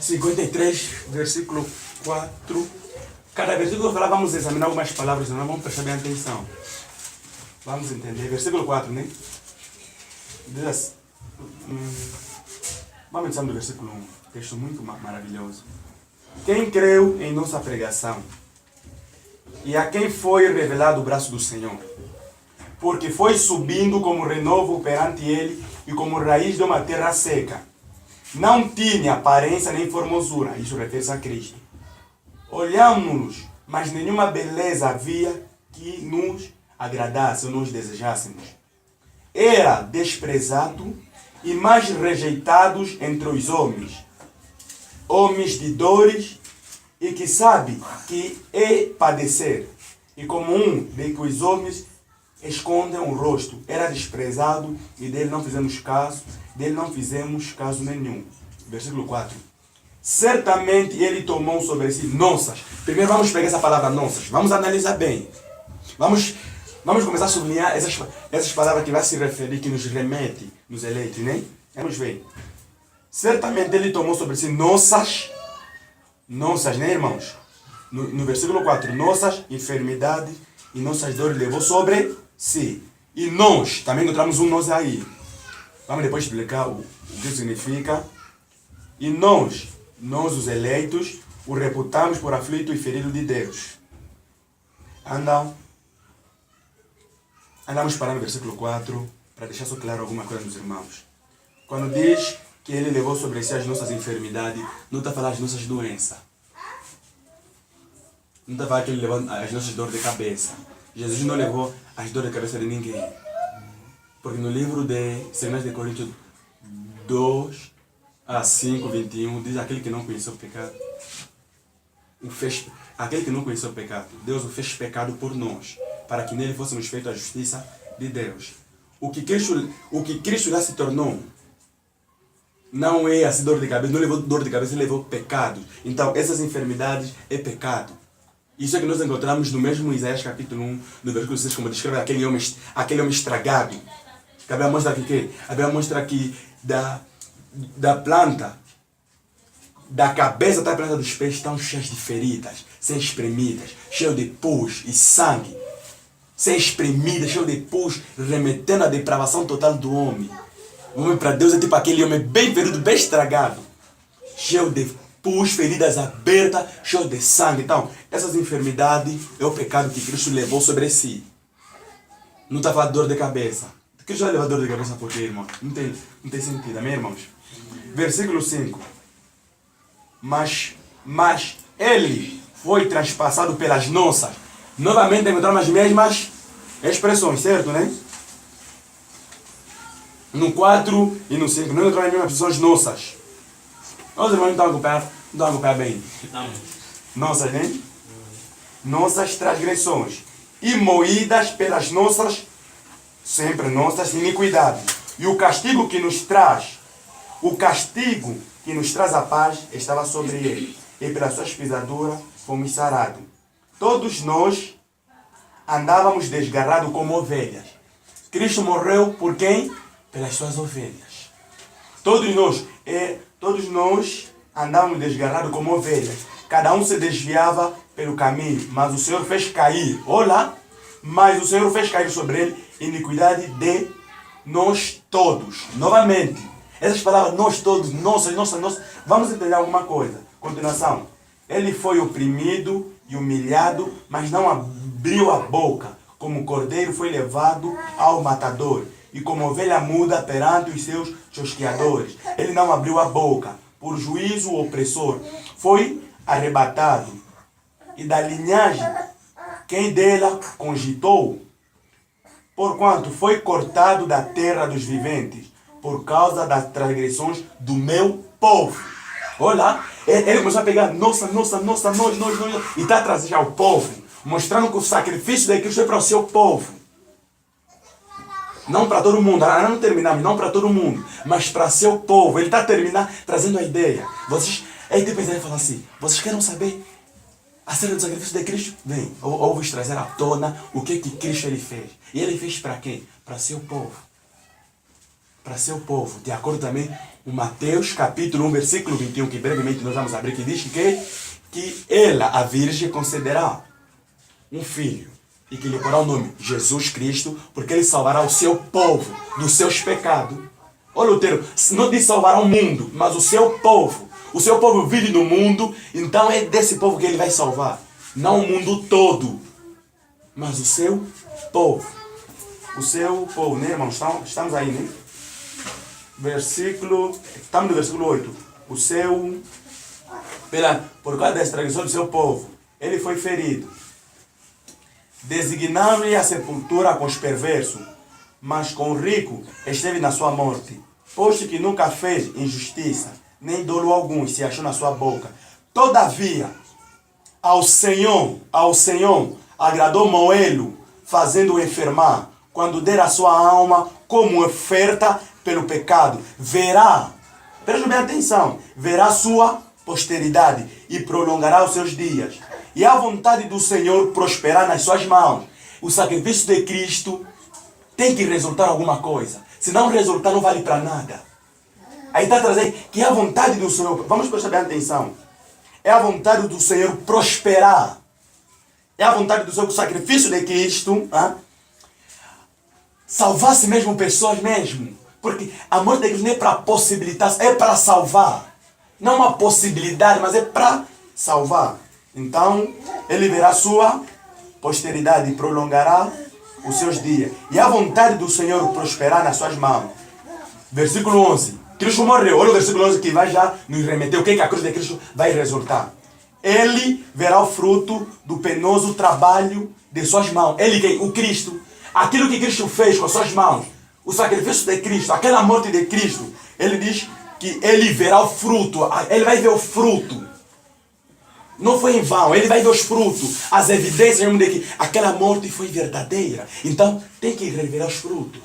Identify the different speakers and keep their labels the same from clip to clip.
Speaker 1: 53, versículo 4. Cada versículo falar, vamos examinar algumas palavras, não vamos prestar bem atenção. Vamos entender. Versículo 4, né? Diz assim, vamos começar no versículo 1. Texto muito maravilhoso. Quem creu em nossa pregação e a quem foi revelado o braço do Senhor, porque foi subindo como renovo perante ele e como raiz de uma terra seca. Não tinha aparência nem formosura, isso refere-se a Cristo. Olhámos-nos, mas nenhuma beleza havia que nos agradasse ou nos desejássemos. Era desprezado e mais rejeitados entre os homens, homens de dores e que sabe que é padecer, e como um de que os homens escondem o rosto. Era desprezado e dele não fizemos caso nenhum. Versículo 4. Certamente ele tomou sobre si nossas. Primeiro vamos pegar essa palavra nossas. Vamos analisar bem. Vamos começar a sublinhar essas palavras que vai se referir, que nos remete nos eleitos, né? Vamos ver. Certamente ele tomou sobre si nossas, né, irmãos? No versículo 4, nossas enfermidades e nossas dores levou sobre si. E nós, também encontramos um nós aí. Vamos depois explicar o que significa. E nós os eleitos, o reputamos por aflito e ferido de Deus. Andamos parando no versículo 4, para deixar só claro alguma coisa dos irmãos. Quando diz que ele levou sobre si as nossas enfermidades, não está falando as nossas doenças. Não está falando que ele levou as nossas dores de cabeça. Jesus não levou as dores de cabeça de ninguém. Porque no livro de 2 Coríntios 2, a 5, 21, diz aquele que não conheceu o pecado. Aquele que não conheceu o pecado, Deus o fez pecado por nós, para que nele fôssemos feitos a justiça de Deus. O que Cristo já se tornou, não é assim dor de cabeça, não levou dor de cabeça, ele levou pecado. Então essas enfermidades é pecado. Isso é que nós encontramos no mesmo Isaías capítulo 1, no versículo 6, como descreve aquele homem estragado. A Bíblia mostra aqui que? A Bíblia mostra aqui da planta, da cabeça até a planta dos pés estão cheias de feridas, sem espremidas, cheio de pus e sangue, sem espremidas, cheio de pus, remetendo à depravação total do homem. O homem para Deus é tipo aquele homem bem ferido, bem estragado, cheio de pus, feridas abertas, cheio de sangue. Então, essas enfermidades é o pecado que Cristo levou sobre si. Não está falando de dor de cabeça. Cristo já levou dor de cabeça por quê, irmão? Não tem sentido, amém, irmãos? Versículo 5. Mas ele foi transpassado pelas nossas. Novamente encontramos as mesmas expressões, certo, né? No 4 e no 5, não encontramos as mesmas expressões nossas. Nós, irmãos, não estão a acompanhar bem. Nossas, né? Nossas transgressões. E moídas pelas nossas, sempre nossas iniquidades. E o castigo que nos traz a paz estava sobre ele. E pela sua pisaduras fomos sarados. Todos nós andávamos desgarrados como ovelhas. Cristo morreu por quem? Pelas suas ovelhas. Todos nós andávamos desgarrados como ovelhas. Cada um se desviava pelo caminho, mas o Senhor fez cair. Olá! Mas o Senhor fez cair sobre ele iniquidade de nós todos. Novamente, essas palavras, nós todos, nossa. Vamos entender alguma coisa. Continuação. Ele foi oprimido e humilhado, mas não abriu a boca. Como cordeiro foi levado ao matador. E como ovelha muda perante os seus tosqueadores. Ele não abriu a boca. Por juízo opressor. Foi arrebatado. E da linhagem, quem dela cogitou? Porquanto foi cortado da terra dos viventes, por causa das transgressões do meu povo. Olha, ele começou a pegar nós, e está trazendo ao povo, mostrando que o sacrifício de Cristo é para o seu povo. Não para todo mundo, não terminamos, não para todo mundo, mas para seu povo. Ele está trazendo a ideia. Vocês, aí tem pessoas que falam assim, vocês querem saber acerca do sacrifício de Cristo? Bem, eu vou trazer à tona o que Cristo ele fez. E ele fez para quem? Para seu povo. Para seu povo. De acordo também com Mateus capítulo 1, versículo 21, que brevemente nós vamos abrir, que diz que ela, a Virgem, concederá um filho. E que lhe porá o nome Jesus Cristo, porque ele salvará o seu povo dos seus pecados. Olha o termo, não diz salvará o mundo, mas o seu povo. O seu povo vive no mundo, então é desse povo que ele vai salvar. Não o mundo todo, mas o seu povo. O seu povo, né, irmãos? Estamos aí, né? Estamos no versículo 8. Por causa da transgressão do seu povo, ele foi ferido. Designando-lhe a sepultura com os perversos, mas com o rico esteve na sua morte, posto que nunca fez injustiça, nem dolo algum se achou na sua boca. Todavia, ao Senhor agradou Moelo, fazendo-o enfermar, quando der a sua alma como oferta pelo pecado. Preste bem atenção, verá sua posteridade e prolongará os seus dias. E a vontade do Senhor prosperar nas suas mãos. O sacrifício de Cristo tem que resultar alguma coisa. Se não resultar, não vale para nada. Aí está trazendo que é a vontade do Senhor. Vamos prestar bem atenção. É a vontade do Senhor prosperar. É a vontade do Senhor que o sacrifício de Cristo salvasse mesmo pessoas mesmo. Porque a morte de Cristo não é para possibilitar, é para salvar. Não é uma possibilidade, mas é para salvar. Então, ele verá sua posteridade e prolongará os seus dias. E a vontade do Senhor prosperar nas suas mãos. Versículo 11. Cristo morreu. Olha o versículo 11 que vai já nos remeter. O que a cruz de Cristo vai resultar? Ele verá o fruto do penoso trabalho de suas mãos. Ele quem? O Cristo. Aquilo que Cristo fez com suas mãos. O sacrifício de Cristo. Aquela morte de Cristo. Ele diz que ele verá o fruto. Ele vai ver o fruto. Não foi em vão, ele vai ver os frutos, as evidências de que aquela morte foi verdadeira. Então, tem que revelar os frutos.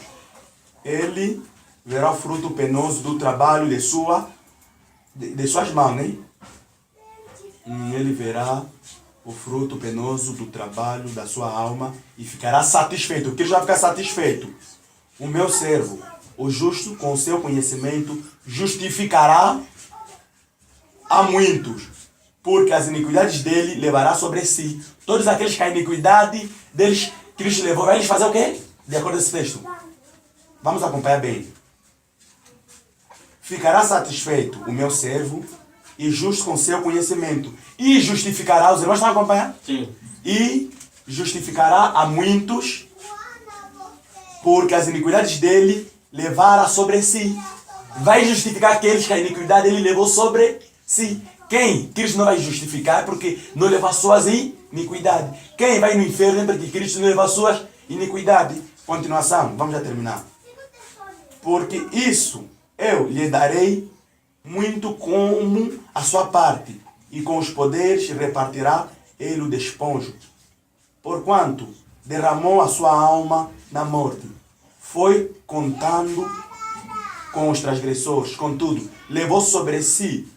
Speaker 1: Ele verá o fruto penoso do trabalho de suas mãos, né? Ele verá o fruto penoso do trabalho da sua alma e ficará satisfeito. O que ele vai ficar satisfeito? O meu servo, o justo, com o seu conhecimento, justificará a muitos. Porque as iniquidades dele levará sobre si. Todos aqueles que a iniquidade deles, Cristo levou. Vai eles fazer o quê? De acordo com esse texto. Vamos acompanhar bem. Ficará satisfeito o meu servo e justo com seu conhecimento. E justificará, os irmãos estão a acompanhar?
Speaker 2: Sim.
Speaker 1: E justificará a muitos, porque as iniquidades dele levará sobre si. Vai justificar aqueles que a iniquidade dele levou sobre si. Quem? Cristo não vai justificar porque não leva as suas iniquidades. Quem vai no inferno é porque Cristo não leva as suas iniquidades. Continuação, vamos já terminar. Porque isso eu lhe darei muito como a sua parte, e com os poderes repartirá ele o despojo. Porquanto derramou a sua alma na morte, foi contando com os transgressores, contudo, levou sobre si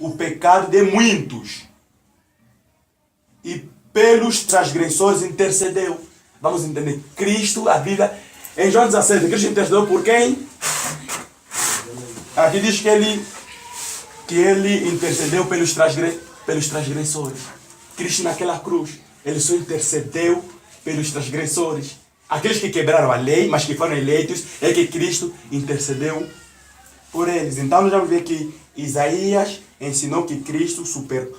Speaker 1: o pecado de muitos e pelos transgressores intercedeu. Vamos entender. Cristo, a Bíblia, em João 17, Cristo intercedeu por quem? Aqui diz que ele intercedeu pelos transgressores. Cristo naquela cruz, ele só intercedeu pelos transgressores. Aqueles que quebraram a lei, mas que foram eleitos, é que Cristo intercedeu por eles. Então nós vamos ver que Isaías ensinou que Cristo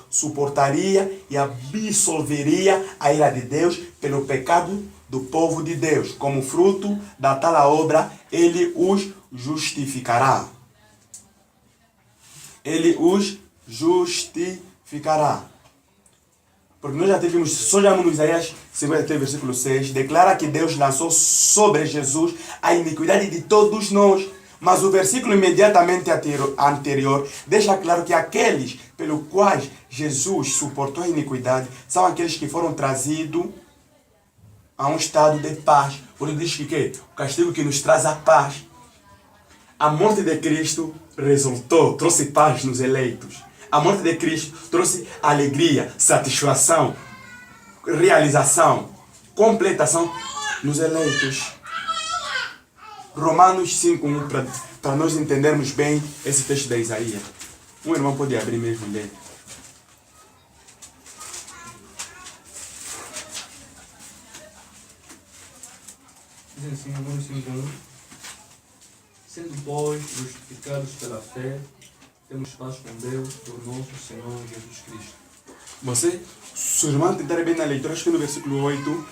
Speaker 1: suportaria e absolveria a ira de Deus pelo pecado do povo de Deus. Como fruto da tal obra, ele os justificará. Ele os justificará. Porque nós já tivemos, só já no Isaías 53, versículo 6, declara que Deus lançou sobre Jesus a iniquidade de todos nós. Mas o versículo imediatamente anterior deixa claro que aqueles pelos quais Jesus suportou a iniquidade são aqueles que foram trazidos a um estado de paz. Por isso diz que o castigo que nos traz a paz. A morte de Cristo trouxe paz nos eleitos. A morte de Cristo trouxe alegria, satisfação, realização, completação nos eleitos. Romanos 5:1, para nós entendermos bem esse texto da Isaías. Um irmão pode abrir mesmo e ler.
Speaker 2: Diz assim, Romanos 5:1: sendo, pois, justificados pela fé, temos paz com Deus, por nosso Senhor Jesus Cristo.
Speaker 1: Você, se o irmão tentar bem na leitura, acho que no versículo 8,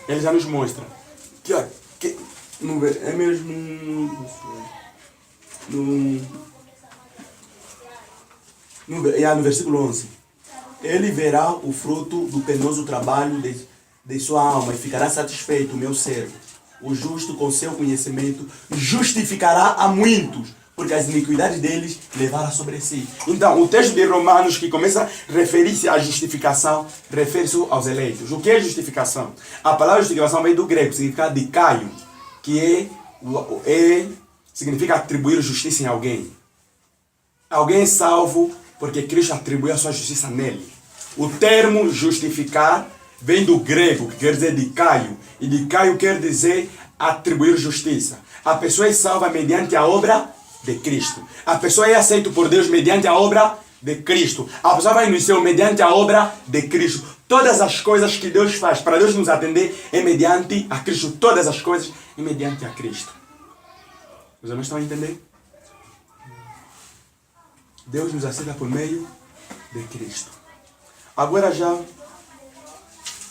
Speaker 1: ele já nos mostra que é mesmo no versículo 11. Ele verá o fruto do penoso trabalho de sua alma e ficará satisfeito, meu servo. O justo, com seu conhecimento, justificará a muitos, porque as iniquidades deles levará sobre si. Então, o texto de Romanos, que começa a referir-se à justificação, refere-se aos eleitos. O que é justificação? A palavra justificação vem do grego, significa dikaio, que significa atribuir justiça em alguém. Alguém é salvo porque Cristo atribuiu a sua justiça nele. O termo justificar vem do grego, que quer dizer dikaio. E dikaio quer dizer atribuir justiça. A pessoa é salva mediante a obra de Cristo. A pessoa é aceita por Deus mediante a obra de Cristo. A pessoa vai no céu mediante a obra de Cristo. Todas as coisas que Deus faz para Deus nos atender é mediante a Cristo. Todas as coisas é mediante a Cristo. Os irmãos estão a entender? Deus nos aceita por meio de Cristo. Agora já,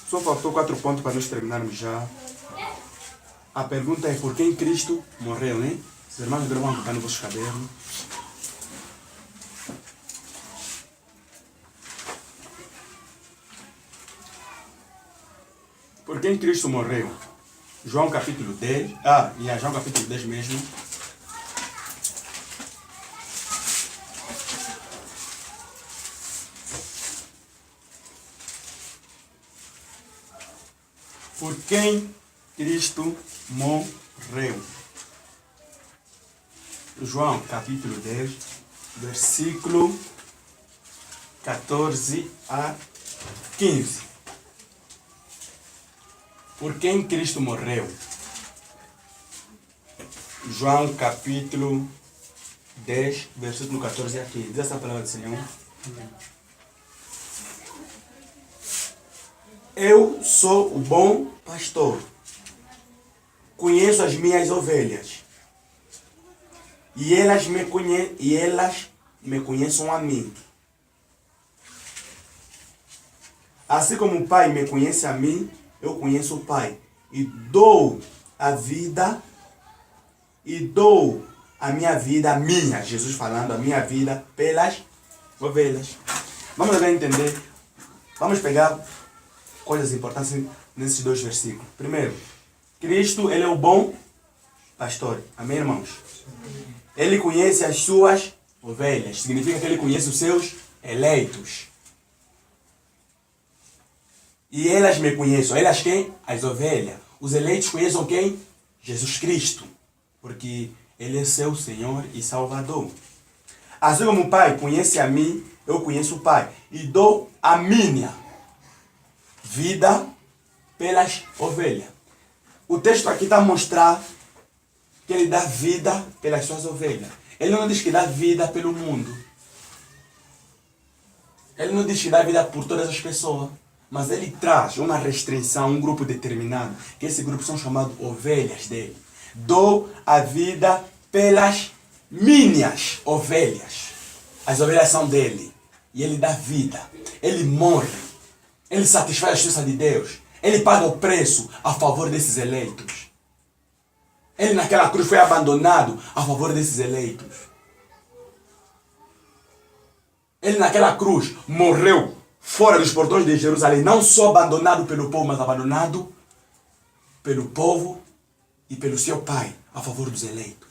Speaker 1: só faltou 4 pontos para nós terminarmos já. A pergunta é por quem Cristo morreu, né? Os irmãos agora vão botar no vosso caderno. Por quem Cristo morreu? João capítulo 10. João capítulo 10 mesmo. Por quem Cristo morreu? João capítulo 10, versículo 14 a 15. Por quem Cristo morreu? João capítulo 10, versículo 14 a 15. Diz essa palavra do Senhor. Eu sou o bom pastor. Conheço as minhas ovelhas. E elas me conhecem a mim. Assim como o Pai me conhece a mim, eu conheço o Pai. E dou a minha, Jesus falando, a minha vida pelas ovelhas. Vamos agora entender. Vamos pegar coisas importantes nesses 2 versículos. Primeiro, Cristo, ele é o bom pastor. Amém, irmãos? Ele conhece as suas ovelhas. Significa que ele conhece os seus eleitos. E elas me conhecem. Elas quem? As ovelhas. Os eleitos conhecem quem? Jesus Cristo. Porque ele é seu Senhor e Salvador. Assim como o Pai conhece a mim, eu conheço o Pai. E dou a minha vida pelas ovelhas. O texto aqui está a mostrar que ele dá vida pelas suas ovelhas. Ele não diz que dá vida pelo mundo. Ele não diz que dá vida por todas as pessoas. Mas ele traz uma restrição, um grupo determinado, que esse grupo são chamados ovelhas dele. Dou a vida pelas minhas ovelhas. As ovelhas são dele. E ele dá vida. Ele morre. Ele satisfaz a justiça de Deus. Ele paga o preço a favor desses eleitos. Ele naquela cruz foi abandonado a favor desses eleitos. Ele naquela cruz morreu fora dos portões de Jerusalém, não só abandonado pelo povo, mas abandonado pelo povo e pelo seu Pai, a favor dos eleitos.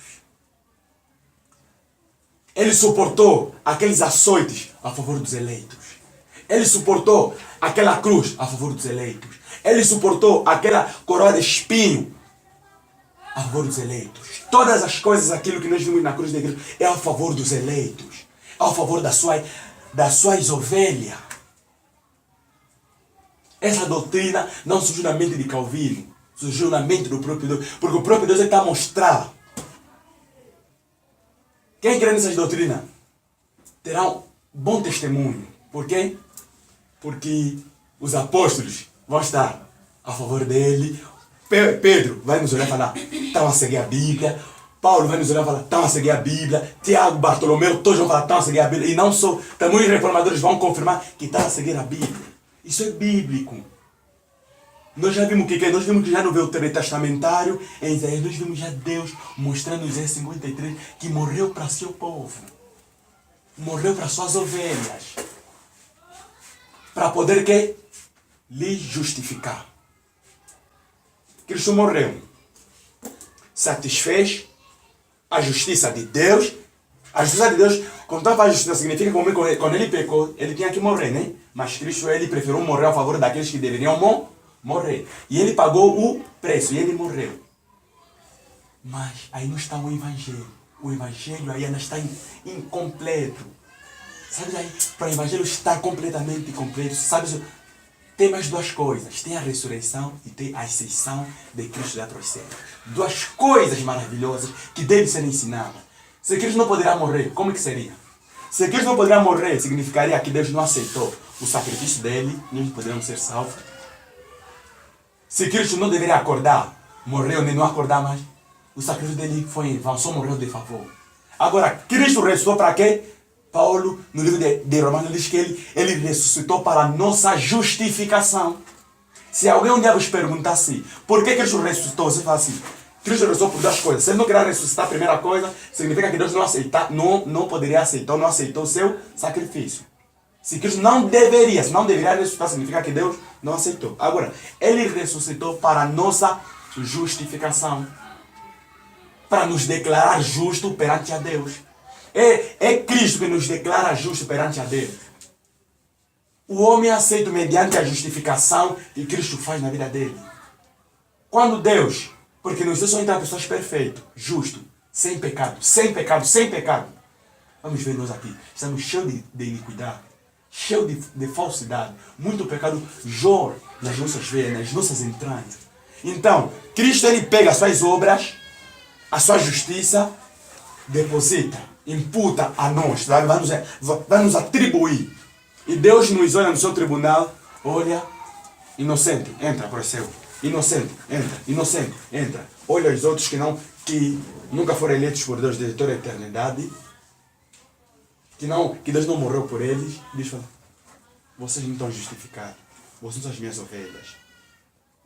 Speaker 1: Ele suportou aqueles açoites a favor dos eleitos. Ele suportou aquela cruz a favor dos eleitos. Ele suportou aquela coroa de espinho a favor dos eleitos. Todas as coisas, aquilo que nós vimos na cruz de Cristo, é a favor dos eleitos. É a favor das suas ovelhas. Essa doutrina não surgiu na mente de Calvino. Surgiu na mente do próprio Deus. Porque o próprio Deus está a mostrar. Quem crê nessas doutrinas terá um bom testemunho. Por quê? Porque os apóstolos vão estar a favor dele. Pedro vai nos olhar e falar, estão a seguir a Bíblia. Paulo vai nos olhar e falar, estão a seguir a Bíblia. Tiago, Bartolomeu, todos vão falar, estão a seguir a Bíblia. E não só, também os reformadores vão confirmar que estão a seguir a Bíblia. Isso é bíblico. Nós já vimos o que é? Nós vimos que já no Velho Testamentário, em Isaías, nós vimos já Deus mostrando em Isaías 53 que morreu para seu povo. Morreu para suas ovelhas. Para poder que? Lhe justificar. Cristo morreu. Satisfez a justiça de Deus. A justiça de Deus, quando fala justiça, significa que quando ele pecou, ele tinha que morrer, né? Mas Cristo, ele preferiu morrer a favor daqueles que deveriam morrer. E ele pagou o preço, e ele morreu. Mas aí não está o Evangelho. O Evangelho aí ainda está incompleto. Sabe aí, para o Evangelho estar completamente completo, sabe, tem mais duas coisas. Tem a ressurreição e tem a ascensão de Cristo da terceira. Duas coisas maravilhosas que devem ser ensinadas. Se Cristo não poderá morrer, como que seria? Se Cristo não poderá morrer, significaria que Deus não aceitou o sacrifício dele, nós poderíamos ser salvos. Se Cristo não deveria acordar, morreu nem não acordar mais, o sacrifício dele foi em vão, só morreu de favor. Agora, Cristo ressuscitou para quê? Paulo, no livro de Romanos, diz que ele ressuscitou para a nossa justificação. Se alguém um dia vos perguntasse por que Cristo ressuscitou, você fala assim, Cristo ressuscitou por duas coisas. Se ele não queria ressuscitar, a primeira coisa, significa que Deus não poderia aceitar, não aceitou o seu sacrifício. Se Cristo não deveria ressuscitar, significa que Deus não aceitou. Agora, ele ressuscitou para a nossa justificação. Para nos declarar justo perante a Deus. É Cristo que nos declara justo perante a Deus. O homem é aceito mediante a justificação que Cristo faz na vida dele. Quando Deus, porque nós só entra pessoas perfeitas, justo, sem pecado. Vamos ver nós aqui, estamos cheios de iniquidade, cheios de falsidade, muito pecado jorra nas nossas veias, nas nossas entranhas. Então, Cristo ele pega as suas obras, a sua justiça, deposita, imputa a nós, vai nos atribuir. E Deus nos olha no seu tribunal, olha, inocente, entra para o céu. Inocente, entra. Olha os outros que nunca foram eleitos por Deus desde toda a eternidade, que Deus não morreu por eles. Deus fala, vocês não estão justificados, vocês não são as minhas ovelhas.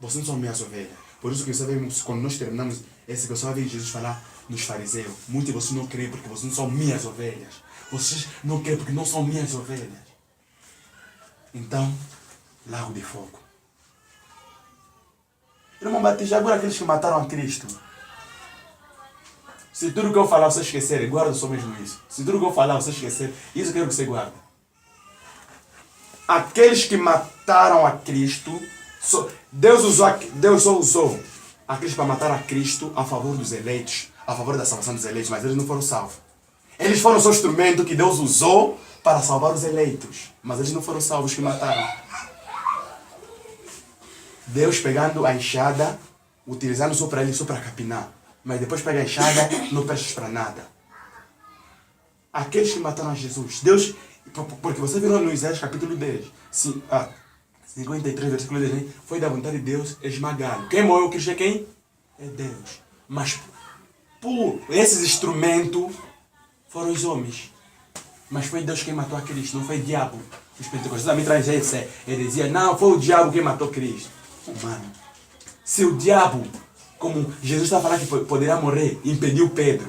Speaker 1: Vocês não são minhas ovelhas. Por isso que sabemos, quando nós terminamos esse pessoal, vai ver Jesus falar nos fariseus, muitos de vocês não creem porque vocês não são minhas ovelhas. Vocês não creem porque não são minhas ovelhas. Então, lago de fogo. Irmão Batista, agora aqueles que mataram a Cristo. Se tudo que eu falar você esquecer, guarda só mesmo isso. Se tudo que eu falar você esquecer, isso eu quero que você guarda. Aqueles que mataram a Cristo, Deus só usou aqueles para matar a Cristo a favor dos eleitos, a favor da salvação dos eleitos, mas eles não foram salvos. Eles foram só o instrumento que Deus usou para salvar os eleitos, mas eles não foram salvos que mataram. Deus pegando a enxada, utilizando só para ele, só para capinar. Mas depois pega a enxada, não prestes para nada. Aqueles que mataram a Jesus, Deus, porque você viu no Isaías capítulo 10, 53, versículo 10, foi da vontade de Deus esmagá-lo. Quem morreu, Cristo é quem? É Deus. Mas por esses instrumentos foram os homens. Mas foi Deus quem matou a Cristo, não foi o diabo. Os pentecostais também trazem essa heresia. Não, foi o diabo quem matou Cristo. Mano, se o diabo, como Jesus está falando que poderá morrer, impediu Pedro,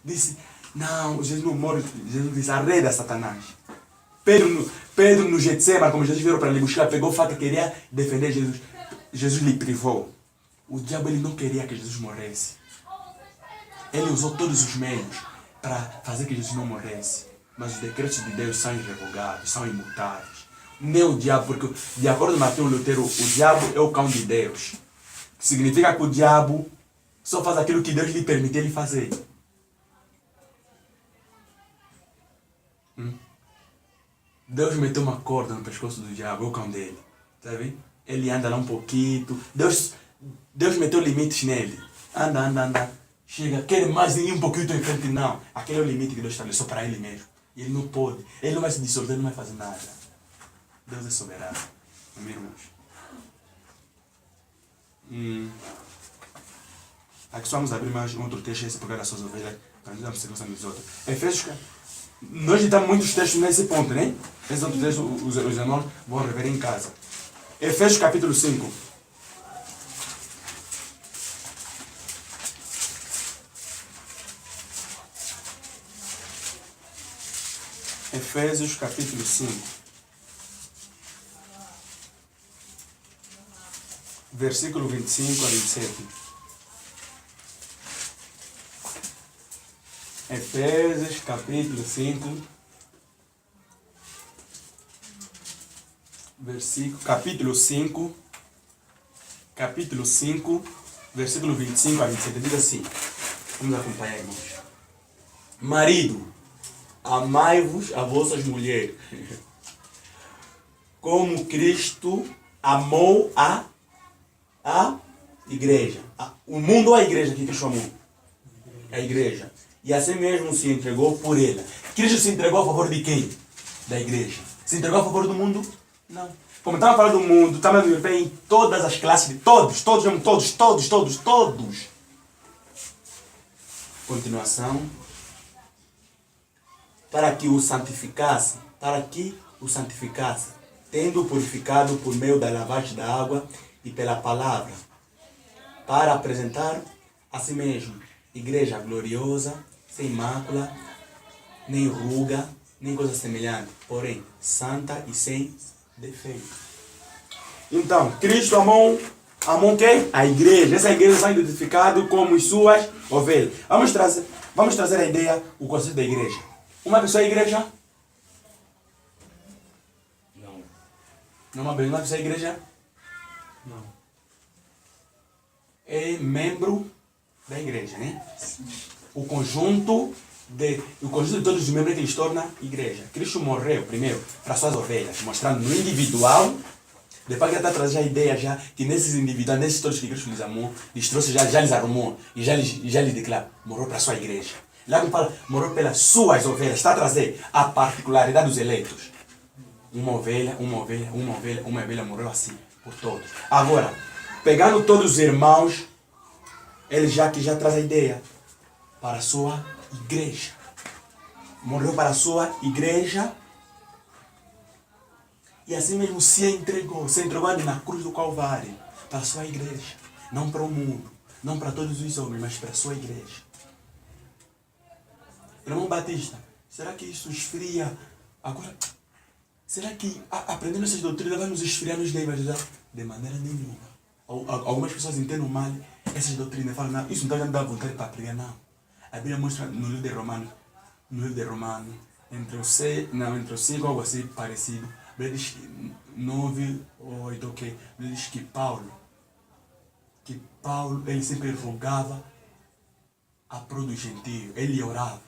Speaker 1: disse, não, Jesus não morre. Jesus disse, arreda Satanás. Pedro no Getsemane, como Jesus virou para lhe buscar, pegou faca e queria defender Jesus. Jesus lhe privou. O diabo ele não queria que Jesus morresse. Ele usou todos os meios. para fazer que Jesus não morresse. Mas os decretos de Deus são irrevogáveis, são imutáveis. Nem o diabo, porque de acordo com Martinho Lutero, o diabo é o cão de Deus. Que significa que o diabo só faz aquilo que Deus lhe permite ele fazer. Deus meteu uma corda no pescoço do diabo, é o cão dele. Sabe? Ele anda lá um pouquinho. Deus meteu limites nele. Anda. Chega, quer mais ir um pouquinho em frente, não. Aquele é o limite que Deus estabeleceu para ele mesmo. Ele não pode. Ele não vai se dissolver, ele não vai fazer nada. Deus é soberano. Amém, irmãos? Aqui só vamos abrir mais um outro texto, esse por causa das suas ovelhas, para nos darmos sequência dos outros. Efésios, nós ditamos muitos textos nesse ponto, né? Esses outros textos, os irmãos vão rever em casa. Efésios capítulo 5. Efésios capítulo 5. Versículo 25 a 27. Efésios capítulo 5. Capítulo 5, versículo 25 a 27, diz assim, vamos acompanhar, irmãos. Marido, amai-vos a vossas mulheres, como Cristo amou a igreja. O mundo ou a igreja que Cristo amou? A igreja. E assim mesmo se entregou por ela. Cristo se entregou a favor de quem? Da igreja. Se entregou a favor do mundo? Não. Como estava falando do mundo, estava me ver em todas as classes de todos. Continuação. Para que o santificasse, tendo purificado por meio da lavagem da água e pela palavra, para apresentar a si mesmo igreja gloriosa, sem mácula, nem ruga, nem coisa semelhante, porém santa e sem defeito. Então, Cristo amou quem? A igreja. Essa igreja está identificada como suas ovelhas. Vamos trazer a ideia, o conceito da igreja. Uma pessoa é igreja?
Speaker 2: Não.
Speaker 1: Não, uma pessoa é igreja?
Speaker 2: Não.
Speaker 1: É membro da igreja, né? O conjunto de todos os membros que eles torna igreja. Cristo morreu primeiro para suas ovelhas, mostrando no individual. Depois que ele está trazendo a ideia já que nesses indivíduos, nesses todos que Cristo lhes amou, lhes trouxe, já lhes arrumou e já lhes declara, morreu para a sua igreja. Lá que fala, morreu pelas suas ovelhas, está a trazer a particularidade dos eleitos. Uma ovelha morreu assim, por todos. Agora, pegando todos os irmãos, ele já traz a ideia para a sua igreja. Morreu para a sua igreja e assim mesmo se entregou ali na cruz do Calvário para a sua igreja. Não para o mundo, não para todos os homens, mas para a sua igreja. Irmão Batista, será que isso esfria? Agora, será que aprendendo essas doutrinas vai nos esfriar, nos ajudar? De maneira nenhuma. Algumas pessoas entendem mal essas doutrinas, falam, não, isso não está dando vontade para pregar, não. A Bíblia mostra no livro de Romanos, entre o 5, algo assim parecido, ele diz que 9 ou 8, ok, ele diz que Paulo, ele sempre rogava a prol do gentio, ele orava.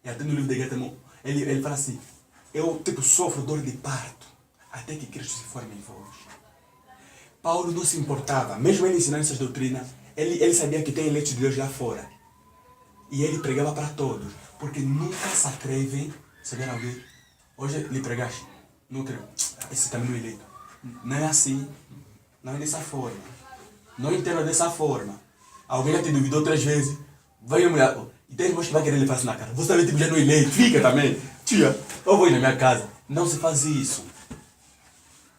Speaker 1: E até no livro de Gálatas, ele fala assim, eu sofro dor de parto, até que Cristo se forme em vós. Paulo não se importava, mesmo ele ensinando essas doutrinas, ele sabia que tem eleitos de Deus lá fora. E ele pregava para todos, porque nunca se atrevem, saber alguém, hoje lhe pregaste, não creio, esse também não é eleito. Não é assim, não é dessa forma, não entendo dessa forma. Alguém já te duvidou 3 vezes, vai a mulher, e tem irmãos que vai querer levar isso na cara, você também já não é eleito, fica também, tia, eu vou ir na minha casa. Não se faz isso,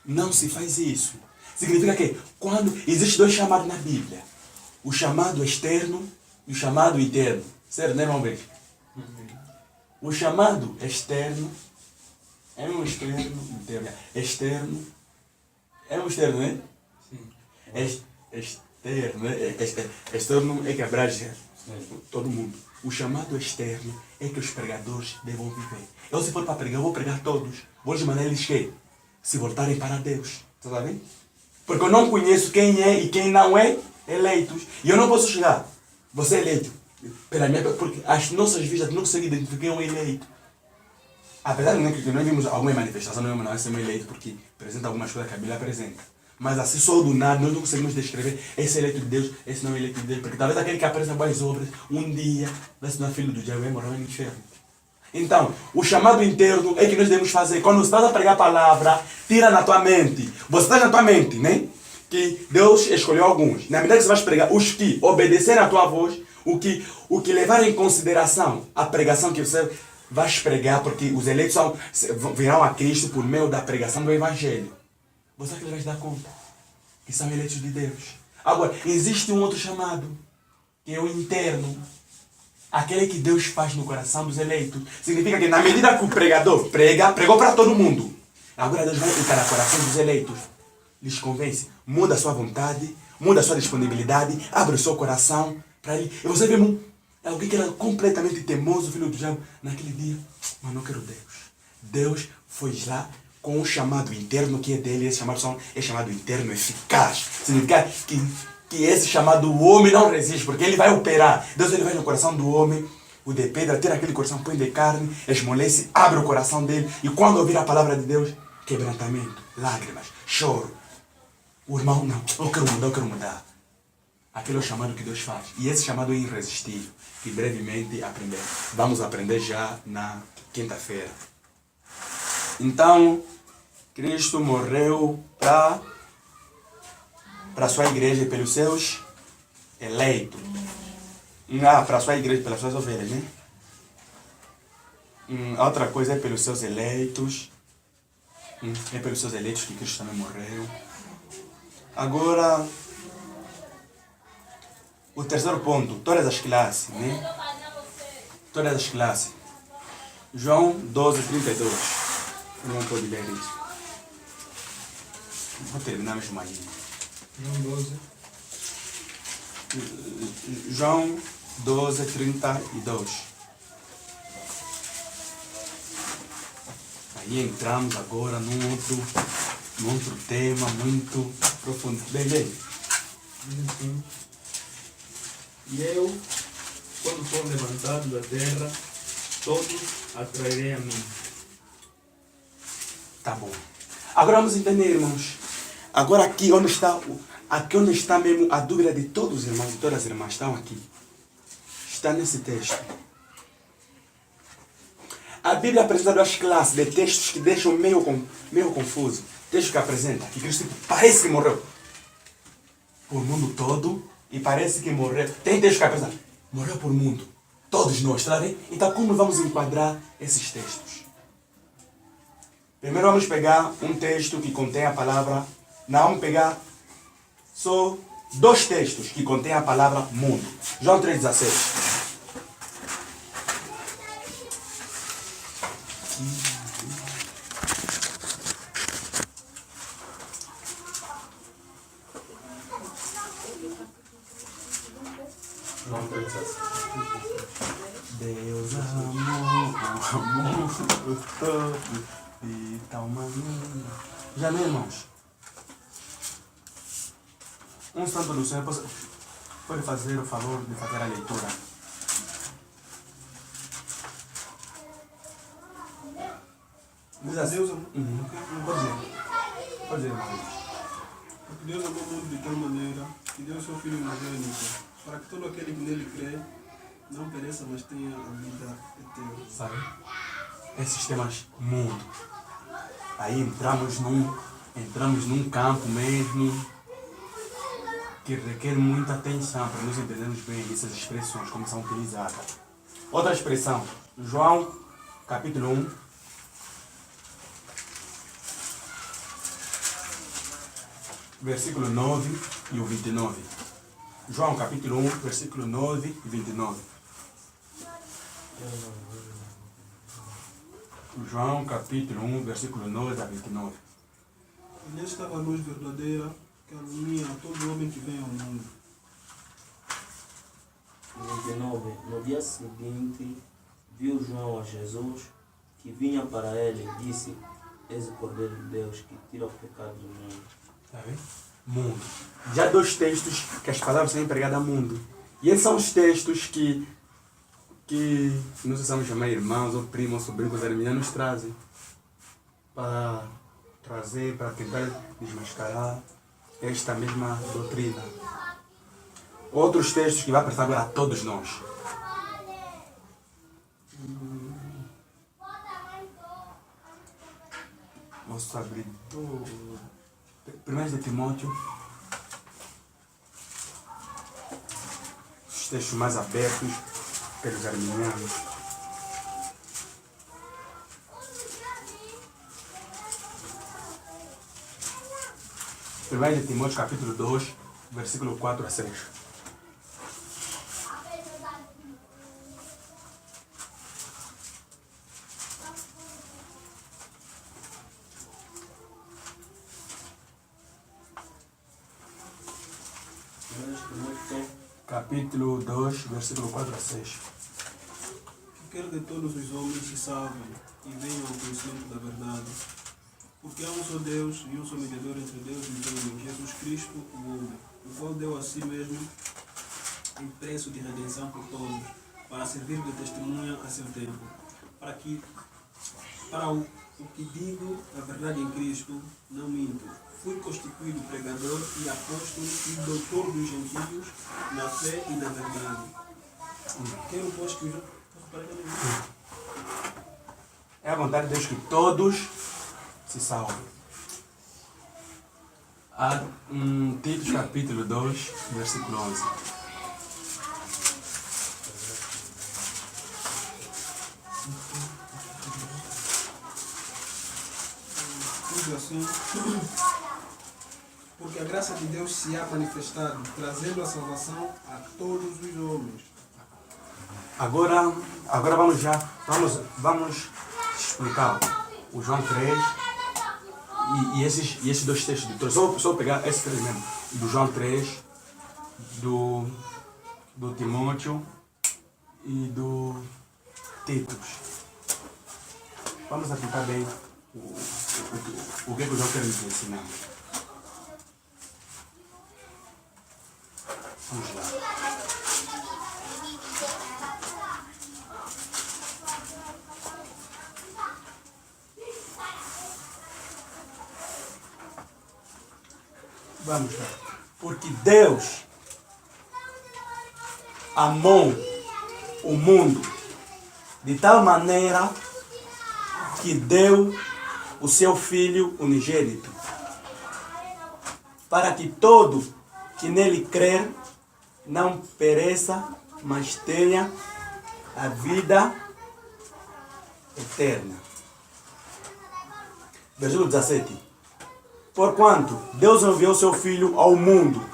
Speaker 1: não se faz isso. Significa que quando existem 2 chamados na Bíblia, o chamado externo e o chamado interno. Certo, né, irmão? O chamado externo é um externo interno. Externo é um externo, né? Sim. Externo, né? Externo é que abrange Todo mundo. O chamado externo é que os pregadores devam viver. Eu, se for para pregar, eu vou pregar todos. Vou lhes mandar eles que se voltarem para Deus. Está a ver? Porque eu não conheço quem é e quem não é eleitos. E eu não posso chegar. Você é eleito. Porque as nossas vidas não conseguem identificar quem é um eleito. Apesar de que nós vimos alguma manifestação, não é ser um eleito, porque apresenta algumas coisas que a Bíblia apresenta. Mas assim, só do nada, nós não conseguimos descrever esse eleito de Deus, esse não é eleito de Deus. Porque talvez aquele que apresenta boas obras, um dia vai se tornar filho do diabo e vai morrer no inferno. Então, o chamado interno é que nós devemos fazer. Quando você está a pregar a palavra, tira na tua mente. Você está na tua mente, né? Que Deus escolheu alguns. Na medida que você vai pregar, os que obedecerem à tua voz, o que levar em consideração a pregação que você vai pregar, porque os eleitos virão a Cristo por meio da pregação do Evangelho. Você que vai dar conta que são eleitos de Deus. Agora, existe um outro chamado, que é o interno. Aquele que Deus faz no coração dos eleitos. Significa que na medida que o pregador pregou para todo mundo. Agora Deus vai entrar no coração dos eleitos. Lhes convence. Muda a sua vontade, muda a sua disponibilidade, abre o seu coração para ele. E você vê alguém que era completamente teimoso, filho do diabo, naquele dia. Mas não quero Deus. Deus foi lá com o chamado interno que é dele. Esse chamado é chamado interno eficaz. Significa que esse chamado homem não resiste, porque ele vai operar. Deus ele vai no coração do homem, o de pedra, tira aquele coração, põe de carne, esmolece, abre o coração dele, e quando ouvir a palavra de Deus, quebrantamento, lágrimas, choro. O irmão, não, eu quero mudar. Aquele é o chamado que Deus faz. E esse chamado é irresistível, que brevemente vamos aprender já na quinta-feira. Então, Cristo morreu para a sua igreja e pelos seus eleitos. Para a sua igreja e pelas suas ovelhas, né? A outra coisa é pelos seus eleitos. É pelos seus eleitos que Cristo também morreu. Agora, o terceiro ponto, todas as classes, né? Todas as classes. João 12, 32. Não pode ler isso. Vou terminar mesmo aí. João 12, 32. Aí entramos agora num outro tema muito profundo. Bem.
Speaker 2: E eu, quando for levantado da terra, todos atrairei a mim.
Speaker 1: Tá bom. Agora vamos entender, irmãos. Agora aqui onde está mesmo a dúvida de todos os irmãos e todas as irmãs estão aqui. Está nesse texto. A Bíblia apresenta duas classes de textos que deixam meio confuso. Texto que apresenta que Cristo parece que morreu por mundo todo e parece que morreu. Tem texto que apresenta morreu por mundo. Todos nós, tá vendo? Então como vamos enquadrar esses textos? Primeiro vamos pegar um texto que contém a palavra. Não, vamos pegar só dois textos que contêm a palavra mundo. João 3,16. Deus amou todo de tal maneira. Já lê, irmãos? Um santo do Senhor pode fazer o favor de fazer a leitura. Diz assim.
Speaker 3: Deus amou.
Speaker 1: Pode dizer, irmão.
Speaker 3: Porque Deus amou o mundo de tal maneira que deu o seu Filho unigênito, para que todo aquele que nele crê não pereça, mas tenha a vida eterna.
Speaker 1: Sabe? Esses temas mundo. Aí entramos num campo mesmo que requer muita atenção para nós entendermos bem essas expressões, como são utilizadas. Outra expressão, João capítulo 1, versículo 9 e o 29. João capítulo 1, versículo 9 e 29. João capítulo 1, versículo 9 a 29.
Speaker 3: E nesta estava a luz verdadeira que alumia a todo homem que vem ao mundo.
Speaker 4: 29. No dia seguinte, viu João a Jesus, que vinha para ele e disse: És o Cordeiro de Deus que tira o pecado do mundo.
Speaker 1: Tá vendo? Mundo. Já dois textos que as palavras são empregadas a mundo. E esses são os textos que nós precisamos chamar irmãos, ou primos, ou sobrinhos, os arminianos nos trazem para trazer, para tentar desmascarar esta mesma doutrina. Outros textos que vai prestar agora a todos nós. Vamos abrir 1 de Timóteo. Os textos mais abertos pelos arminianos. 1 de Timóteo capítulo 2, versículo 4 a 6. Capítulo 2, versículo 4 a 6.
Speaker 3: Que quer de todos os homens se salvem e venham ao conhecimento da verdade. Porque há um só Deus e um só mediador entre Deus e os homens, Jesus Cristo, o homem, o qual deu a si mesmo em preço de redenção por todos, para servir de testemunha a seu tempo. Para o que digo, a verdade em Cristo, não minto. Fui constituído pregador e apóstolo e doutor dos gentios na fé e na verdade. Quero, pois, que os...
Speaker 1: É a vontade de Deus que todos se salvem. Titos capítulo 2, versículo 11.
Speaker 3: Diz assim: porque a graça de Deus se há manifestado, trazendo a salvação a todos os homens.
Speaker 1: Agora vamos explicar o João 3 e esses dois textos. Só pegar esses três mesmo. Do João 3, do Timóteo e do Titos. Vamos aplicar bem o que o João quer nos ensinar. Vamos lá. Vamos lá. Porque Deus amou o mundo de tal maneira que deu o seu Filho unigênito, para que todo que nele crer não pereça, mas tenha a vida eterna. Versículo 17. Porquanto Deus enviou seu Filho ao mundo,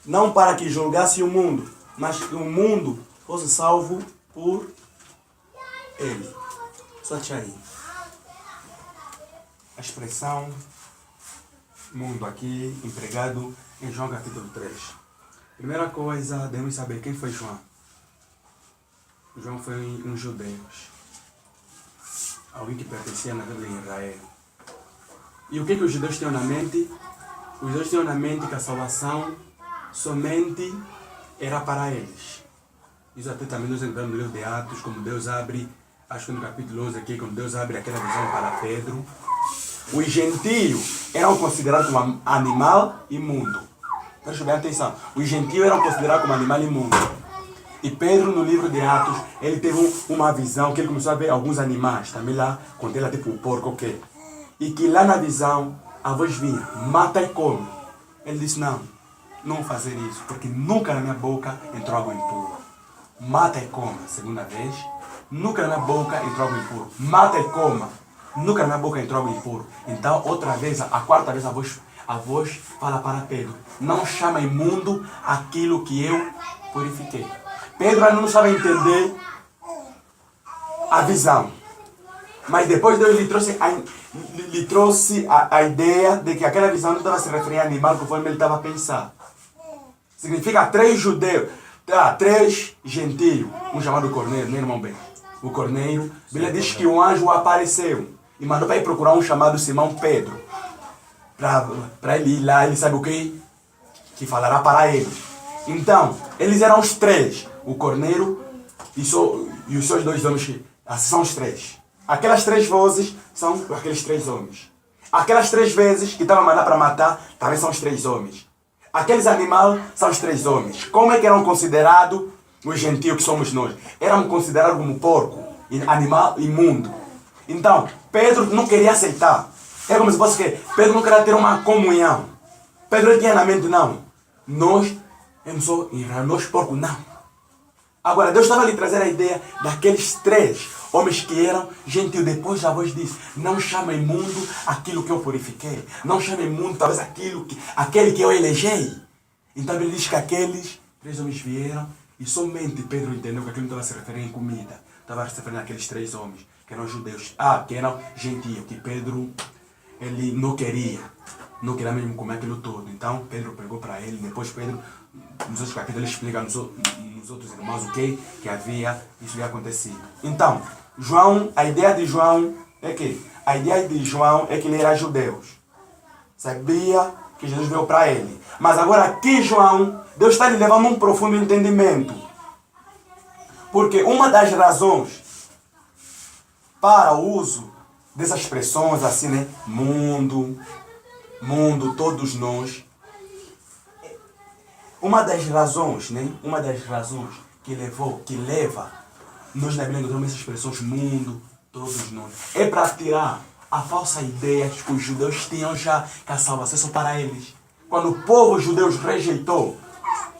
Speaker 1: não para que julgasse o mundo, mas que o mundo fosse salvo por ele. Só aí. A expressão mundo aqui empregado em João capítulo 3. Primeira coisa, devemos saber quem foi João. João foi um judeu, alguém que pertencia na vida de Israel. E o que os judeus tinham na mente? Os judeus tinham na mente que a salvação somente era para eles. Isso até também nós entramos no livro de Atos, como Deus abre, acho que no capítulo 11 aqui, quando Deus abre aquela visão para Pedro. Os gentios eram considerados como animal imundo. Preste bem atenção. Os gentios eram considerados como animal imundo. E Pedro, no livro de Atos, ele teve uma visão que ele começou a ver alguns animais. Também lá, contei lá tipo o porco, ok? E que lá na visão, a voz vinha, mata e come. Ele disse, não vou fazer isso, porque nunca na minha boca entrou algo impuro. Mata e coma, segunda vez. Nunca na minha boca entrou algo impuro. Mata e coma. Nunca na minha boca entrou algo impuro. Então, outra vez, a quarta vez, a voz fala para Pedro, não chama imundo aquilo que eu purifiquei. Pedro ainda não sabe entender a visão. Mas depois Deus lhe trouxe a ideia de que aquela visão não estava se referindo a animal conforme ele estava a pensar. Significa três 3 gentios, um chamado Cornélio, né, irmão bem? O Cornélio, a Bíblia diz que um anjo apareceu e mandou para ir procurar um chamado Simão Pedro. Para ele ir lá, ele sabe o que? Que falará para ele. Então, eles eram os 3. O Cornélio e os seus 2 homens, assim são os 3. Aquelas 3 vozes são aqueles 3 homens. Aquelas 3 vezes que estavam mandando para matar, também são os 3 homens. Aqueles animais são os 3 homens. Como é que eram considerados os gentios que somos nós? Eram considerados como porco, animal imundo. Então, Pedro não queria aceitar. É como se fosse que Pedro não queria ter uma comunhão. Pedro tinha na mente, não. Nós, eu não sou Israel, nós porcos, não. Agora, Deus estava a lhe trazer a ideia daqueles 3 homens que eram gentios. Depois a voz disse, não chama imundo aquilo que eu purifiquei. Não chama imundo talvez aquele que eu elegei. Então ele diz que aqueles 3 homens vieram e somente Pedro entendeu que aquilo não estava se referindo em comida. Estava se referindo àqueles 3 homens que eram judeus. Que eram gentios, que Pedro ele não queria mesmo comer aquilo todo. Então Pedro pegou para ele. Depois Pedro, nos outros capítulos, ele explica nos outros irmãos o que havia acontecido. Então, João, a ideia de João é que ele era judeu. Sabia que Jesus veio para ele. Mas agora aqui João, Deus está lhe levando um profundo entendimento. Porque uma das razões para o uso dessas expressões assim, né? Mundo, todos nós. Uma das razões que leva nós na Bíblia encontramos essas expressões mundo, todos nós. É para tirar a falsa ideia que os judeus tinham já que a salvação é só para eles. Quando o povo judeu rejeitou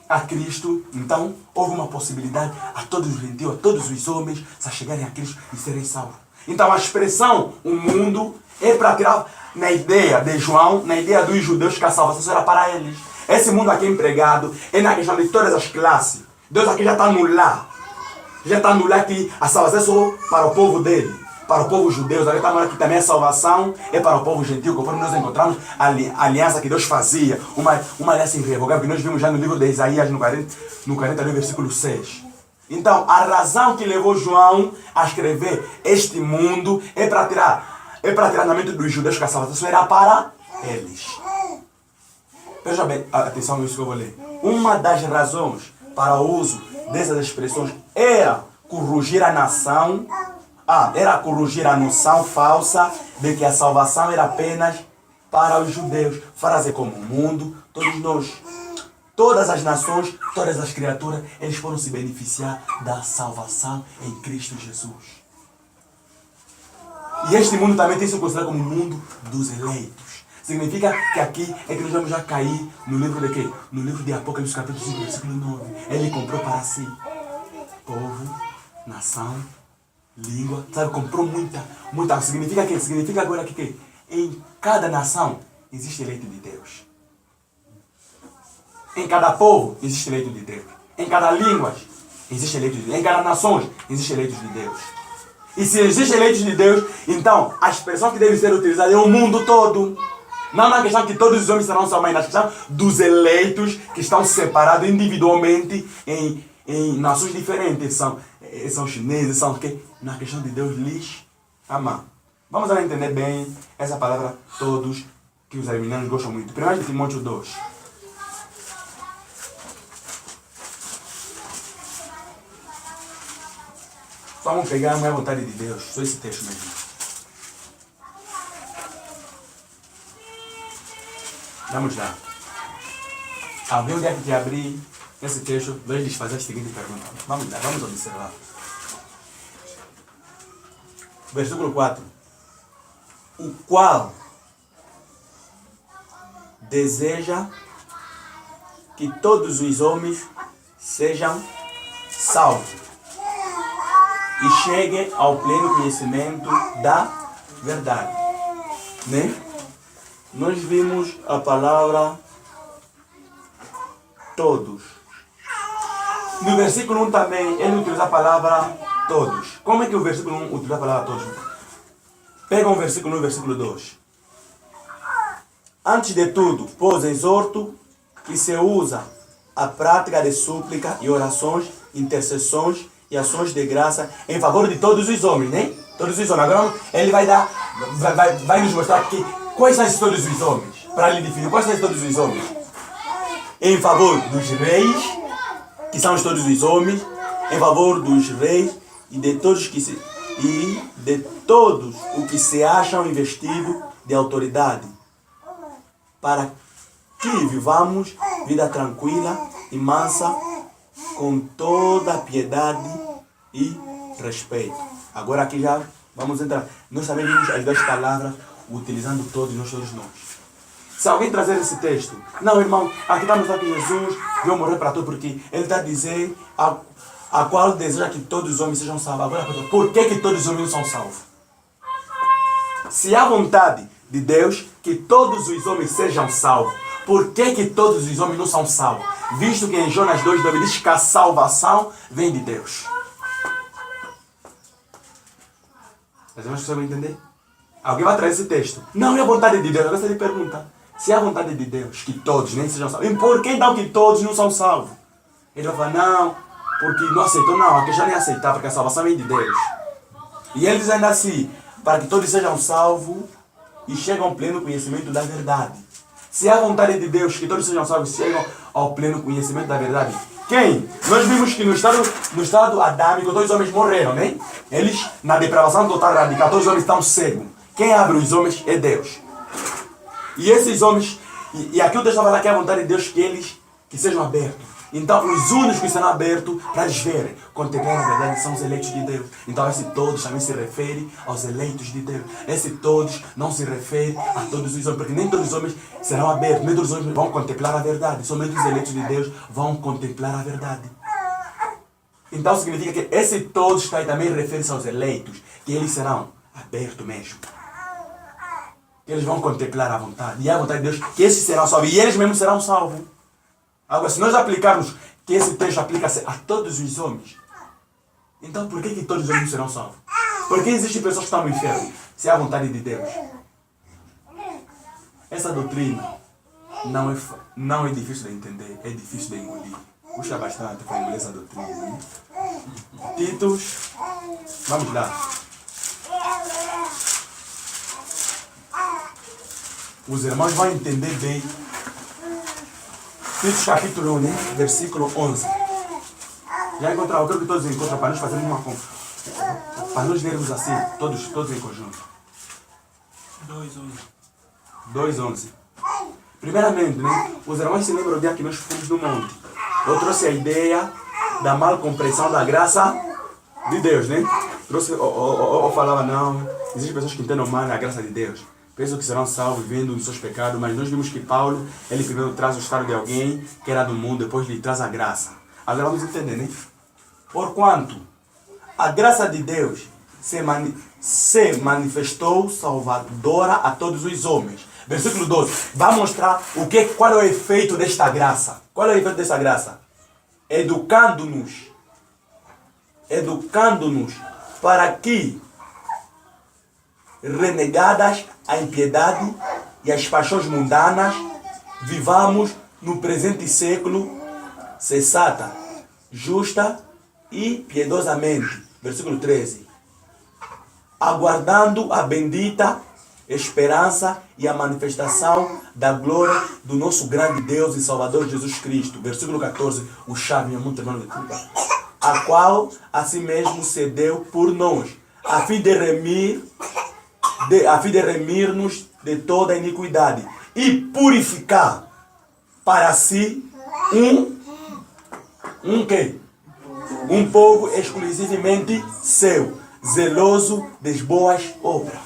Speaker 1: a Cristo, então houve uma possibilidade a todos os gentios, a todos os homens, a chegarem a Cristo e serem salvos. Então a expressão o mundo é para tirar na ideia de João, na ideia dos judeus que a salvação era para eles. Esse mundo aqui empregado é na questão de todas as classes. Deus aqui já está a anular. Já está a anular que a salvação é só para o povo dele, para o povo judeu. Aqui está a anular que também a salvação é para o povo gentil, conforme nós encontramos a aliança que Deus fazia, uma aliança irrevogável que nós vimos já no livro de Isaías, no 42, versículo 6. Então, a razão que levou João a escrever este mundo é para tirar na mente dos judeus que a salvação era para eles. Veja bem, atenção nisso que eu vou ler. Uma das razões para o uso dessas expressões era corrigir a nação, era corrigir a noção falsa de que a salvação era apenas para os judeus. Frase como o mundo, todos nós. Todas as nações, todas as criaturas, eles foram se beneficiar da salvação em Cristo Jesus. E este mundo também tem sido considerado como o mundo dos eleitos. Significa que aqui é que nós vamos já cair no livro de quê? No livro de Apocalipse, capítulo 5, versículo 9. Ele comprou para si povo, nação, língua. Sabe, comprou muita. Significa que? Significa agora que em cada nação existe eleito de Deus. Em cada povo existe eleito de Deus. Em cada língua existe eleito de Deus. Em cada nação existe eleito de Deus. E se existe eleitos de Deus, então a expressão que deve ser utilizada é o mundo todo. Não na questão que todos os homens serão salvos, mas na questão dos eleitos que estão separados individualmente em nações diferentes. São chineses, são o quê? Na questão de Deus lhes amar. Vamos lá entender bem essa palavra todos, que os arminianos gostam muito. 1 Timóteo 2. Vamos pegar a vontade de Deus, só esse texto mesmo. Vamos lá. Alguém onde é que te abrir esse texto, vai lhes fazer a seguinte pergunta. Vamos lá, vamos observar. Versículo 4. O qual deseja que todos os homens sejam salvos e cheguem ao pleno conhecimento da verdade. Né? Nós vimos a palavra todos. No versículo 1 também, ele utiliza a palavra todos. Como é que o versículo 1 utiliza a palavra todos? Pega um versículo 1 e versículo 2. Antes de tudo, pois exorto que se usa a prática de súplica e orações, intercessões e ações de graça em favor de todos os homens, né? Todos os homens. Agora ele vai nos mostrar aqui quais são esses todos os homens. Para ele definir quais são esses todos os homens. Em favor dos reis, que são todos os homens, em favor dos reis e de todos os que se acham investidos de autoridade, para que vivamos vida tranquila e mansa, com toda piedade e respeito. Agora aqui já vamos entrar. Nós também vimos as duas palavras utilizando todos nós. Se alguém trazer esse texto, não, irmão, aqui estamos falando que Jesus veio morrer para todos, porque ele está a dizer a qual deseja que todos os homens sejam salvos. Agora, por que todos os homens não são salvos? Se há vontade de Deus que todos os homens sejam salvos, por que todos os homens não são salvos? Visto que em Jonas 2:9 diz que a salvação vem de Deus. Mas vamos conseguir entender? Alguém vai trazer esse texto. Não é a vontade de Deus. Agora você pergunta. Se é a vontade de Deus que todos nem sejam salvos, e por que então que todos não são salvos? Ele vai falar, não, porque não aceitou. Não, a questão nem é aceitar, porque a salvação vem de Deus. E ele diz ainda assim, para que todos sejam salvos e cheguem ao pleno conhecimento da verdade. Se é a vontade de Deus que todos sejam salvos e chegam ao pleno conhecimento da verdade. Quem? Nós vimos que no estado adâmico todos os homens morreram, né? Eles, na depravação total radical, todos os homens estão cegos. Quem abre os homens é Deus. E esses homens, e aqui o texto fala que é a vontade de Deus que sejam abertos. Então, os únicos que serão abertos para eles verem, contemplar a verdade, são os eleitos de Deus. Então, esse todos também se refere aos eleitos de Deus. Esse todos não se refere a todos os homens, porque nem todos os homens serão abertos, nem todos os homens vão contemplar a verdade. Somente os eleitos de Deus vão contemplar a verdade. Então, significa que esse todos também refere-se aos eleitos, que eles serão abertos mesmo. Eles vão contemplar a vontade. E a vontade de Deus, que esses serão salvos. E eles mesmos serão salvos. Agora, se nós aplicarmos que esse texto aplica-se a todos os homens, então por que todos os homens serão salvos? Porque existem pessoas que estão no inferno, se é a vontade de Deus. Essa doutrina não é difícil de entender, é difícil de engolir. Custa bastante para engolir essa doutrina. Né? Titos, vamos lá. Os irmãos vão entender bem. Titos capítulo 1, né? Versículo 11. Já encontraram? Eu quero que todos encontrem para nós fazermos uma conta. Para nós lermos assim, todos em conjunto. 2:11. Primeiramente, né? Os irmãos se lembram do dia que nós fomos no monte. Eu trouxe a ideia da mal compreensão da graça de Deus, né? Eu falava, não, existem pessoas que entendem mal a graça de Deus. Pensam que serão salvos vivendo os seus pecados, mas nós vimos que Paulo, ele primeiro traz o estado de alguém que era do mundo, depois lhe traz a graça. Agora vamos entender, né? Porquanto a graça de Deus se manifestou salvadora a todos os homens. Versículo 12. Vai mostrar qual é o efeito desta graça. Qual é o efeito desta graça? Educando-nos para que, renegadas a impiedade e as paixões mundanas, vivamos no presente século sensata, justa e piedosamente. Versículo 13. Aguardando a bendita esperança e a manifestação da glória do nosso grande Deus e Salvador Jesus Cristo. Versículo 14. O chave é muito irmão de tudo. A qual assim mesmo se deu por nós, a fim de remir-nos de toda iniquidade e purificar para si um povo exclusivamente seu, zeloso das boas obras.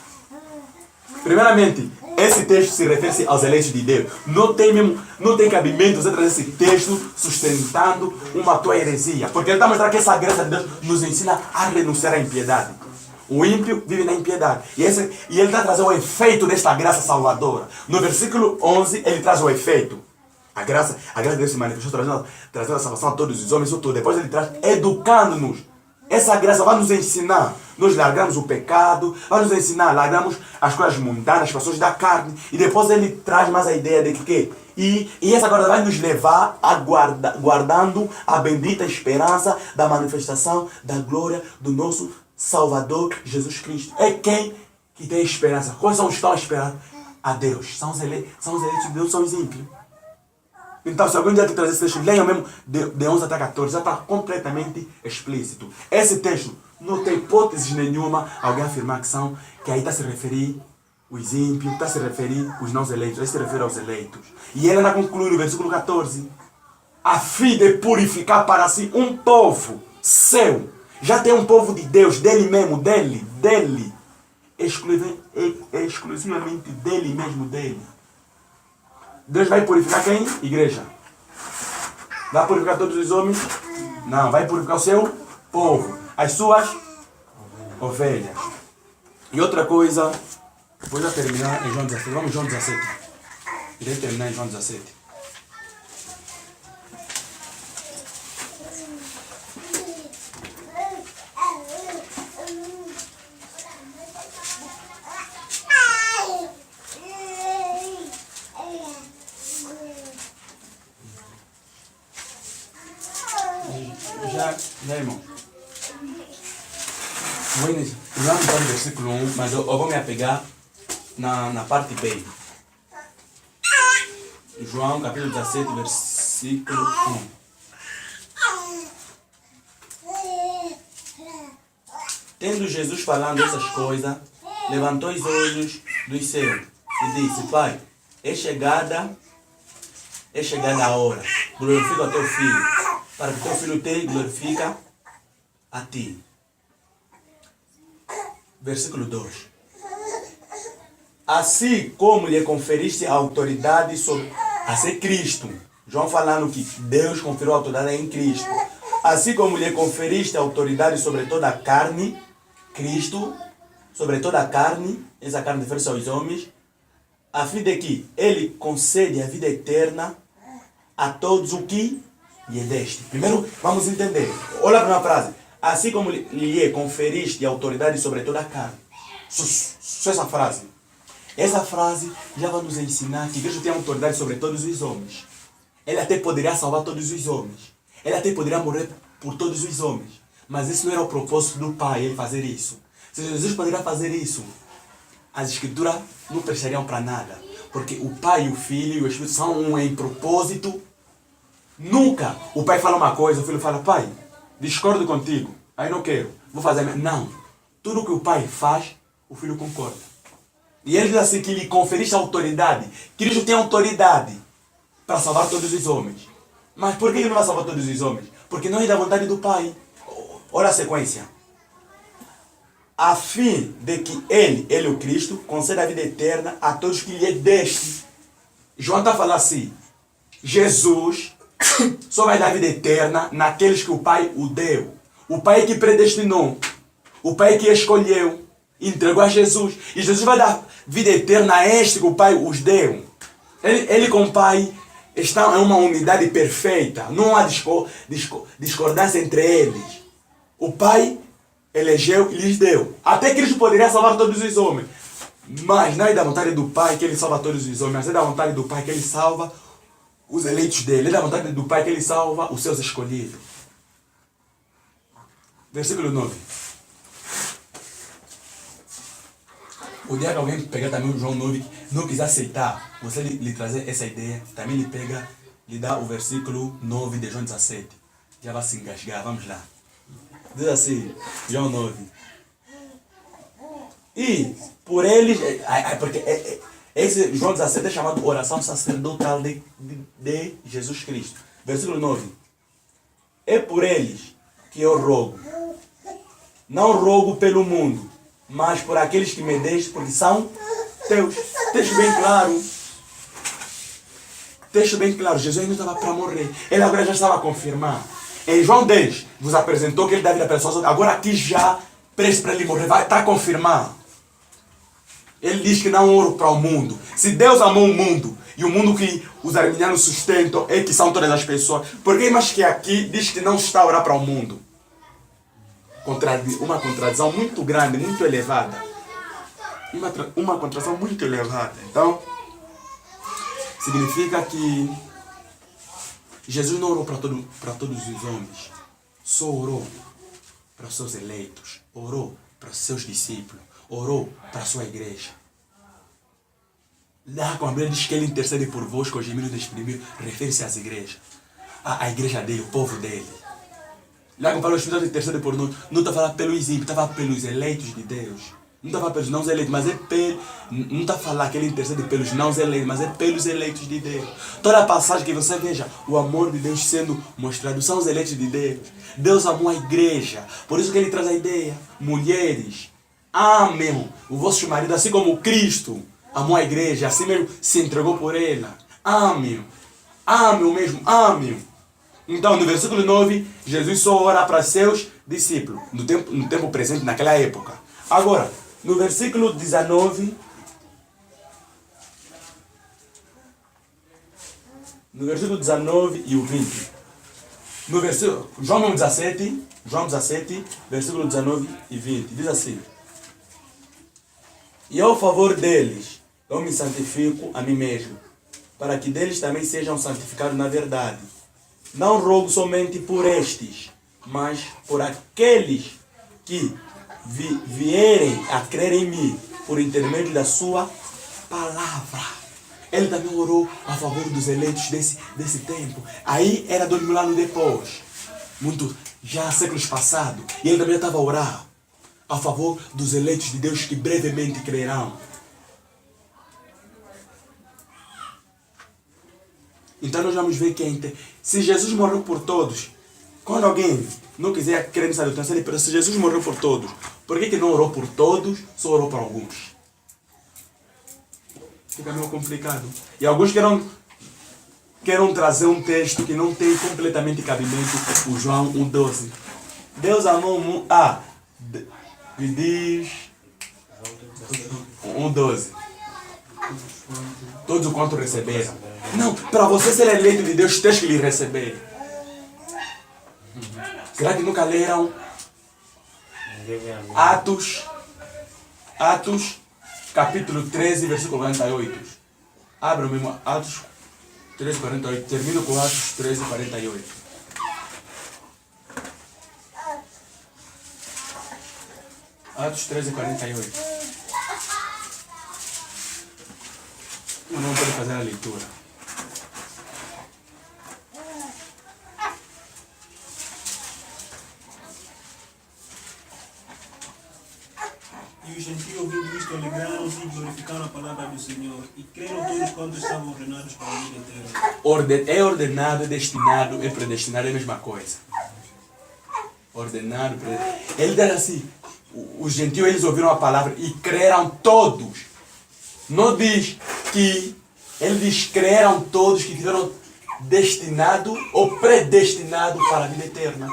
Speaker 1: Primeiramente, esse texto se refere aos eleitos de Deus. Não tem cabimento você trazer esse texto sustentando uma tua heresia, porque ele está mostrando que essa graça de Deus nos ensina a renunciar à impiedade. O ímpio vive na impiedade. E ele está trazendo o efeito desta graça salvadora. No versículo 11, ele traz o efeito. A graça de Deus se manifestou trazendo a salvação a todos os homens. Depois ele traz educando-nos. Essa graça vai nos ensinar. Nós largamos o pecado, vai nos ensinar, largamos as coisas mundanas, as pessoas da carne. E depois ele traz mais a ideia de que E essa guarda vai nos levar a guardando a bendita esperança da manifestação da glória do nosso Salvador Jesus Cristo. É quem que tem esperança. Quais são os que estão esperando? A Deus. São os eleitos de Deus, são os ímpios. Então, se alguém dia te trazer esse texto, leia mesmo de 11 até 14, já está completamente explícito. Esse texto não tem hipótese nenhuma alguém afirmar que aí está se referir os ímpios, está se referir os não eleitos, aí se refere aos eleitos. E ele ainda conclui no versículo 14, a fim de purificar para si um povo seu. Já tem um povo de Deus, dele mesmo, dele. Exclusivamente dele mesmo, dele. Deus vai purificar quem? Igreja. Vai purificar todos os homens? Não, vai purificar o seu povo. As suas ovelhas. E outra coisa, vou já terminar em João 17. Vamos em João 17. Irei terminar em João 17. Já, irmão. Vou iniciar no versículo 1, mas eu vou me apegar na parte B. João, capítulo 17, versículo 1. Tendo Jesus falando essas coisas, levantou os olhos dos céus e disse, Pai, é chegada a hora. Glorifica o teu filho, para que teu filho te glorifica a ti. Versículo 2. Assim como lhe conferiste a autoridade sobre a ser Cristo. João falando que Deus conferiu a autoridade em Cristo. Assim como lhe conferiste a autoridade sobre toda a carne, Cristo, sobre toda a carne, essa carne refere-se aos homens, a fim de que Ele concede a vida eterna a todos o que lhe deste. Primeiro, vamos entender. Olha a primeira frase. Assim como lhe conferiste a autoridade sobre toda a carne. Só essa frase. Essa frase já vai nos ensinar que Cristo tem autoridade sobre todos os homens. Ele até poderia salvar todos os homens. Ele até poderia morrer por todos os homens. Mas isso não era o propósito do Pai, ele fazer isso. Se Jesus poderia fazer isso, as Escrituras não prestariam para nada. Porque o Pai, o Filho e o Espírito são um em propósito. Nunca o Pai fala uma coisa, o Filho fala, Pai, discordo contigo, aí não quero, vou fazer. Não. Tudo que o Pai faz, o Filho concorda. E ele diz assim que lhe conferiste autoridade. Cristo tem autoridade para salvar todos os homens. Mas por que ele não vai salvar todos os homens? Porque não é da vontade do Pai. Olha a sequência. A fim de que ele o Cristo, conceda a vida eterna a todos que lhe deste. João está falando assim, Jesus só vai dar vida eterna naqueles que o Pai o deu. O Pai é que predestinou. O Pai é que escolheu. Entregou a Jesus. E Jesus vai dar vida eterna a este que o Pai os deu. Ele com o Pai estão em uma unidade perfeita. Não há discordância entre eles. O Pai elegeu e lhes deu. Até Cristo poderia salvar todos os homens. Mas não é da vontade do Pai que ele salva todos os homens. Mas é da vontade do Pai que ele salva os eleitos dele. É da vontade do Pai que ele salva os seus escolhidos. Versículo 9. O dia que alguém pegar também o João 9, não quiser aceitar, você lhe trazer essa ideia, também lhe pega, lhe dá o versículo 9 de João 17. Já vai se engasgar, vamos lá. Diz assim, João 9. E por eles, porque esse João 17 é chamado oração sacerdotal de Jesus Cristo. Versículo 9. É por eles que eu rogo. Não rogo pelo mundo, mas por aqueles que me deste, porque são teus. Texto bem claro. Texto bem claro. Jesus não estava para morrer. Ele agora já estava a confirmar. Em João 10, vos apresentou que ele dá vida para pessoas. Agora aqui já, preço para ele morrer, está a confirmar. Ele diz que não oro para o mundo. Se Deus amou o mundo, e o mundo que os arminianos sustentam é que são todas as pessoas, por que mais que aqui diz que não está a orar para o mundo? Uma contradição muito grande, muito elevada. Uma contradição muito elevada. Então, significa que Jesus não orou para todos os homens, só orou para os seus eleitos, orou para os seus discípulos, orou para a sua igreja. Lá quando a Bíblia diz que ele intercede por vós com os gemidos desprimidos, refere-se às igrejas, à igreja dele, o povo dele. Lá quando fala o Espírito Santo intercede por nós, não está falando pelos ímpios, está falando pelos eleitos de Deus. Não está falando pelos não eleitos, mas não está falando que ele intercede pelos não eleitos, mas é pelos eleitos de Deus. Toda a passagem que você veja, o amor de Deus sendo mostrado, são os eleitos de Deus. Deus amou a igreja, por isso que ele traz a ideia, mulheres, amem o vosso marido, assim como Cristo amou a igreja, assim mesmo se entregou por ela. Amem mesmo, amem. Então, no versículo 9, Jesus só ora para seus discípulos, no tempo presente, naquela época. Agora, no versículo 19, e o 20. No versículo, João 17, versículo 19 e 20, diz assim: e ao favor deles, eu me santifico a mim mesmo, para que deles também sejam santificados na verdade. Não rogo somente por estes, mas por aqueles que vierem a crer em mim, por intermédio da sua palavra. Ele também orou a favor dos eleitos desse tempo. Aí era 2000 anos depois, já séculos passados, e ele também estava a orar a favor dos eleitos de Deus que brevemente crerão. Então nós vamos ver que se Jesus morreu por todos, quando alguém não quiser crer nessa doutrina, ele pergunta: se Jesus morreu por todos, por que não orou por todos, só orou para alguns? Fica meio complicado. E alguns querem trazer um texto que não tem completamente cabimento, o João 1,12. Deus amou o mundo. Me diz 1,12. Todos quanto receberam. Não, para você ser eleito de Deus, tens que lhe receber. Será que nunca leram Atos, capítulo 13, versículo 48? Abra mesmo Atos 13, 48. Termino com Atos 13, 48. Atos 13, 48. Eu não pode fazer a leitura.
Speaker 3: E os gentios, ouvindo isto, alegraram-se e glorificaram a palavra do Senhor. E creram todos quantos estavam ordenados para a vida eterna.
Speaker 1: É ordenado, é destinado, é predestinado, é a mesma coisa. Ordenado, predestinado. Ele diz assim: os gentios, eles ouviram a palavra e creram todos. Não diz que, ele diz: creram todos que tiveram destinado ou predestinado para a vida eterna.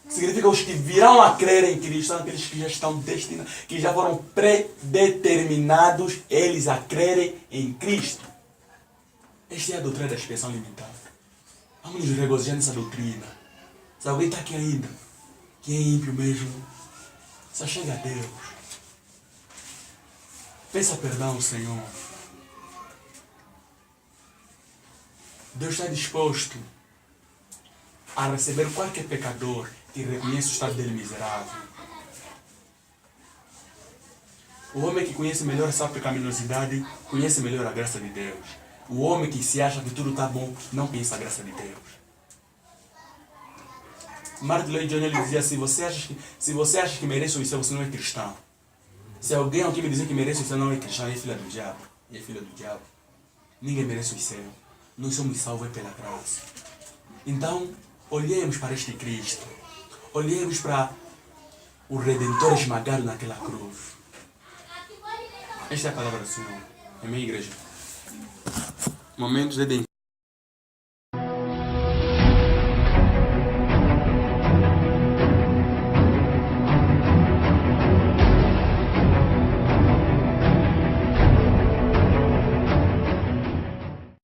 Speaker 1: Significa os que virão a crer em Cristo, são aqueles que já estão destinados, que já foram predeterminados, eles a crerem em Cristo. Esta é a doutrina da expiação limitada. Vamos nos regozijar nessa doutrina. Se alguém está aqui ainda, que é ímpio mesmo, só chega a Deus. Peça perdão ao Senhor. Deus está disposto a receber qualquer pecador que reconhece o estado dele miserável. O homem que conhece melhor essa pecaminosidade, conhece melhor a graça de Deus. O homem que se acha que tudo está bom, não conhece a graça de Deus. Martin Lloyd Jones dizia assim: se você acha que merece o céu, você não é cristão. Se alguém aqui me dizer que merece o céu, não é cristão, é filho do diabo. É filho do diabo. Ninguém merece o céu. Nós somos salvos pela graça. Então, olhemos para este Cristo. Olhemos para o Redentor esmagado naquela cruz. Esta é a palavra do Senhor. É minha igreja. Momentos de